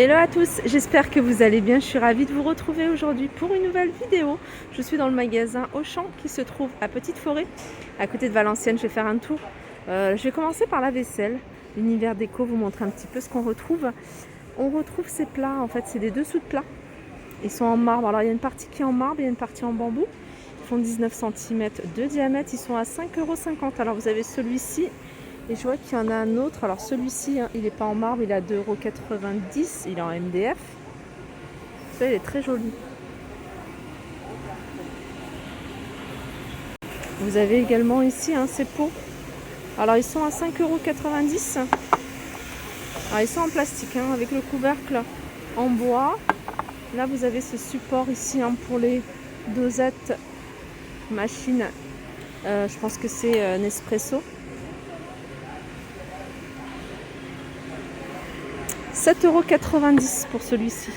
Hello à tous, j'espère que vous allez bien. Je suis ravie de vous retrouver aujourd'hui pour une nouvelle vidéo. Je suis dans le magasin Auchan qui se trouve à Petite Forêt, à côté de Valenciennes. Je vais faire un tour. Je vais commencer par la vaisselle. L'univers déco, vous montrer un petit peu ce qu'on retrouve. On retrouve ces plats, en fait, c'est des dessous de plats. Ils sont en marbre. Alors il y a une partie qui est en marbre, il y a une partie en bambou. Ils font 19 cm de diamètre. Ils sont à 5,50 €. Alors vous avez celui-ci. Et je vois qu'il y en a un autre. Alors celui-ci, il n'est pas en marbre, il est à 2,90 €. Il est en MDF. Ça, il est très joli. Vous avez également ici ces pots. Alors ils sont à 5,90 €. Alors ils sont en plastique, avec le couvercle en bois. Là vous avez ce support ici pour les dosettes machine. Je pense que c'est Nespresso. 7,90 € pour celui-ci.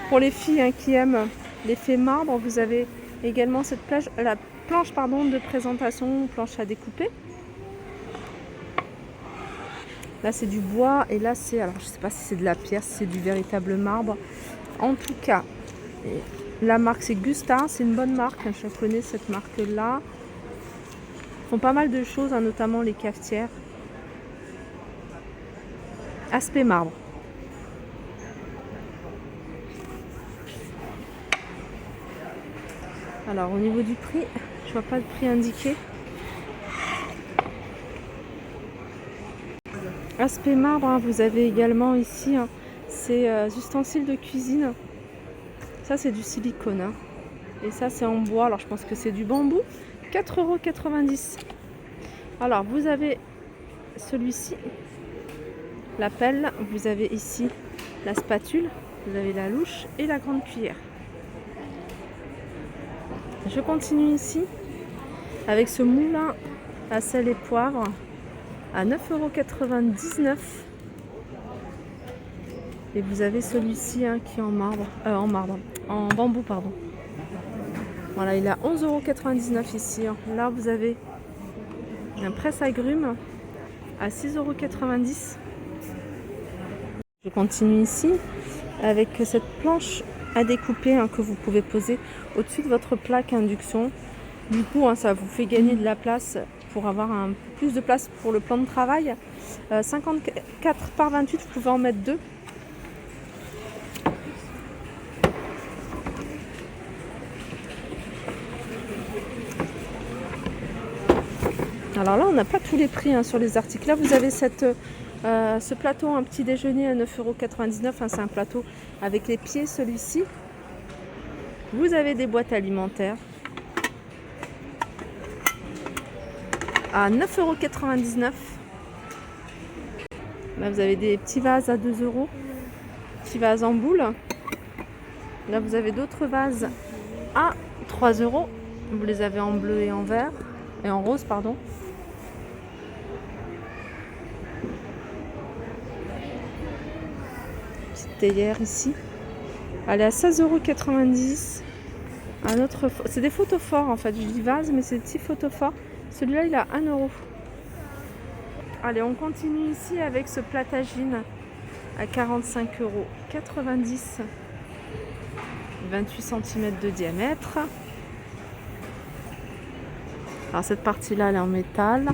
Pour les filles qui aiment l'effet marbre, vous avez également cette planche de présentation, planche à découper. Là c'est du bois et là c'est, alors je sais pas si c'est de la pierre, si c'est du véritable marbre. En tout cas, la marque c'est Gusta, c'est une bonne marque, je connais cette marque là. Ils font pas mal de choses, notamment les cafetières. Aspect marbre. Alors au niveau du prix, je vois pas le prix indiqué. Aspect marbre, vous avez également ici ces ustensiles de cuisine. Ça c'est du silicone. Et ça c'est en bois, alors je pense que c'est du bambou. 4,90 €. Alors vous avez celui-ci, la pelle, vous avez ici la spatule, vous avez la louche et la grande cuillère. Je continue ici avec ce moulin à sel et poivre à 9,99 €. Et vous avez celui-ci qui est en bambou pardon. Voilà, il est à 11,99 € ici. Là vous avez un presse-agrumes à 6,90 €. Je continue ici avec cette planche à découper que vous pouvez poser au-dessus de votre plaque induction. Du coup, ça vous fait gagner de la place pour avoir plus de place pour le plan de travail. 54 par 28, vous pouvez en mettre 2. Alors là, on n'a pas tous les prix sur les articles. Là, vous avez ce plateau, un petit déjeuner à 9,99 €. C'est un plateau avec les pieds, celui-ci. Vous avez des boîtes alimentaires à 9,99 €. Là, vous avez des petits vases à 2 €. Petits vases en boule. Là, vous avez d'autres vases à 3 €. Vous les avez en bleu et en vert. Et en rose, pardon. Petite théière ici. Elle est à 16,90 €. C'est des photophores en fait. Je dis vase, mais c'est des petits photophores. Celui-là, il a 1 €. Allez, on continue ici avec ce plat tagine à 45,90 €. 28 cm de diamètre. Alors cette partie-là, elle est en métal.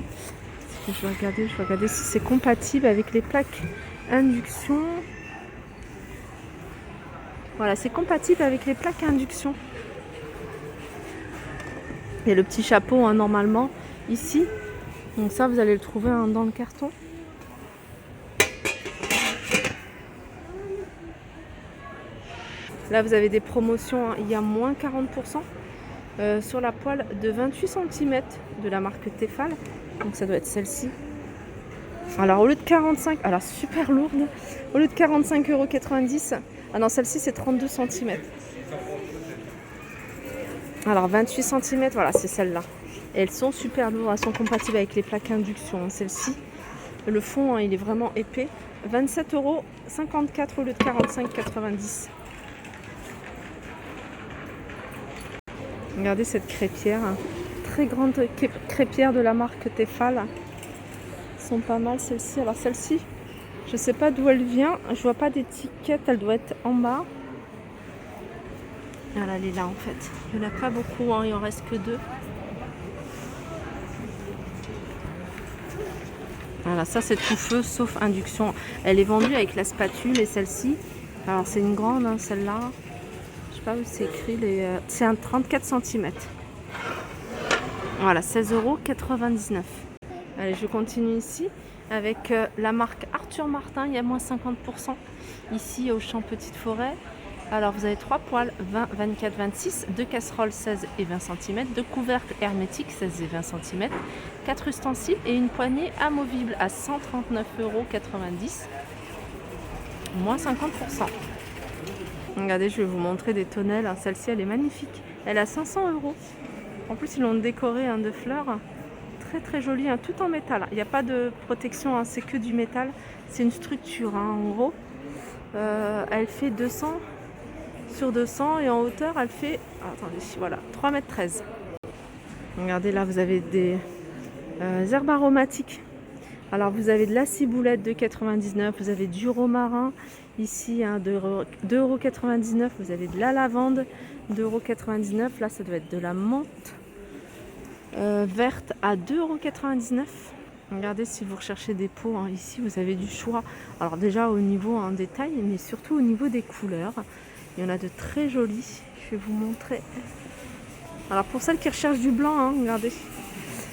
Je vais regarder si c'est compatible avec les plaques induction. Voilà, c'est compatible avec les plaques induction. Et le petit chapeau, normalement, ici. Donc ça, vous allez le trouver dans le carton. Là, vous avez des promotions. Il y a moins 40% sur la poêle de 28 cm de la marque Tefal. Donc ça doit être celle-ci. Alors au lieu de 45, alors super lourde, au lieu de 45,90 €, ah non, celle-ci c'est 32 cm. Alors 28 cm, voilà, c'est celle-là. Et elles sont super lourdes, elles sont compatibles avec les plaques induction. Celle-ci, le fond, il est vraiment épais. 27,54 € au lieu de 45,90 €. Regardez cette crêpière, très grande crêpière de la marque Tefal. Elles sont pas mal celles-ci. Alors celle-ci, Je sais pas d'où elle vient. Je vois pas d'étiquette. Elle doit être en bas. Voilà, elle est là en fait. Il n'y en a pas beaucoup, hein. Il en reste que 2. Voilà, ça c'est tout feu sauf induction. Elle est vendue avec la spatule et celle-ci. Alors c'est une grande, hein, celle-là. Je sais pas où c'est écrit. C'est un 34 cm. Voilà, 16,99 €. Allez, je continue ici avec la marque Arthur Martin. Il y a moins 50% ici au champ Petite Forêt. Alors vous avez 3 poêles 20, 24, 26, 2 casseroles 16 et 20 cm, 2 couvercles hermétiques 16 et 20 cm, 4 ustensiles et une poignée amovible à 139,90 €, moins 50%. Regardez, je vais vous montrer des tonnelles. Celle-ci, elle est magnifique. Elle a 500 €. En plus, ils l'ont décorée de fleurs. Très très jolie, tout en métal. Il n'y a pas de protection, c'est que du métal. C'est une structure, en gros. Elle fait 200 sur 200 et en hauteur elle fait, attendez, voilà, 3,13 m. Regardez, là vous avez des herbes aromatiques. Alors vous avez de la ciboulette de 2,99 €, vous avez du romarin ici, 2,99 €, vous avez de la lavande 2,99 €. Là ça doit être de la menthe verte à 2,99 €. Regardez, si vous recherchez des pots, ici vous avez du choix. Alors déjà au niveau en détail, mais surtout au niveau des couleurs. Il y en a de très jolis. Je vais vous montrer. Alors pour celles qui recherchent du blanc, regardez.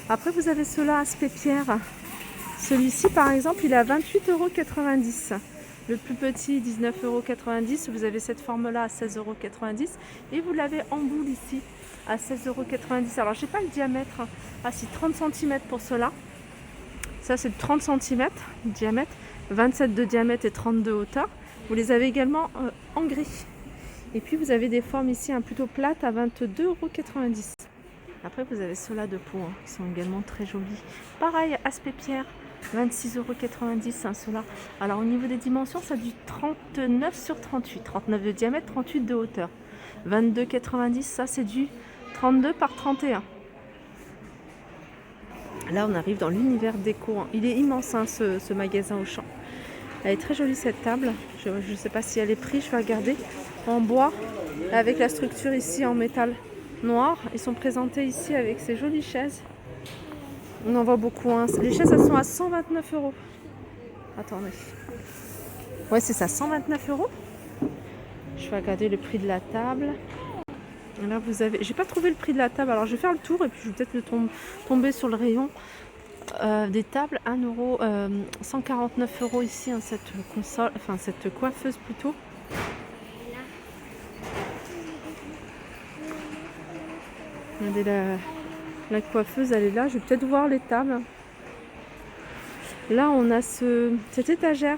Après vous avez ceux-là aspect pierre. Celui-ci par exemple, il est à 28,90 €. Le plus petit 19,90 €. Vous avez cette forme-là à 16,90 € et vous l'avez en boule ici à 16,90 €. Alors j'ai pas le diamètre. Ah si, 30 cm pour cela. Ça c'est 30 cm de diamètre, 27 de diamètre et 30 de hauteur. Vous les avez également en gris. Et puis vous avez des formes ici plutôt plates à 22,90 €. Après vous avez ceux-là de peau qui sont également très jolis. Pareil, aspect pierre, 26,90 € ceux-là. Alors au niveau des dimensions, ça a du 39 sur 38. 39 de diamètre, 38 de hauteur. 22,90 €, ça c'est du 32 par 31. Là on arrive dans l'univers déco. Il est immense ce magasin Auchan. Elle est très jolie cette table. Je ne sais pas si elle est prise, je vais regarder. En bois, avec la structure ici en métal noir. Ils sont présentés ici avec ces jolies chaises. On en voit beaucoup. Les chaises, elles sont à 129 €. Attendez. Ouais, c'est ça, 129 €. Je vais regarder le prix de la table. Et là, vous avez... J'ai pas trouvé le prix de la table. Alors, je vais faire le tour et puis je vais peut-être tomber sur le rayon des tables. 149 € ici, cette console, enfin cette coiffeuse plutôt. Regardez, la coiffeuse, elle est là. Je vais peut-être voir les tables. Là, on a cette étagère.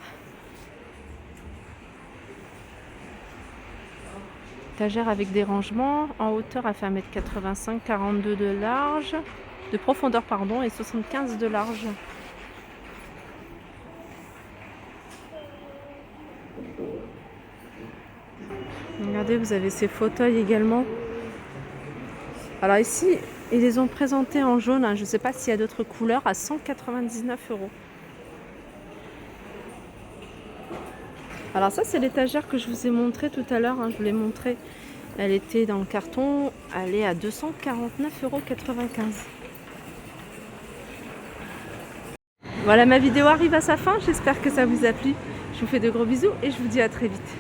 Étagère avec des rangements. En hauteur, elle fait 1,85 m, 42 de large. De profondeur, pardon, et 75 de large. Regardez, vous avez ces fauteuils également. Alors ici, ils les ont présentés en jaune. Je ne sais pas s'il y a d'autres couleurs, à 199 €. Alors ça, c'est l'étagère que je vous ai montré tout à l'heure. Je vous l'ai montré. Elle était dans le carton. Elle est à 249,95 €. Voilà, ma vidéo arrive à sa fin. J'espère que ça vous a plu. Je vous fais de gros bisous et je vous dis à très vite.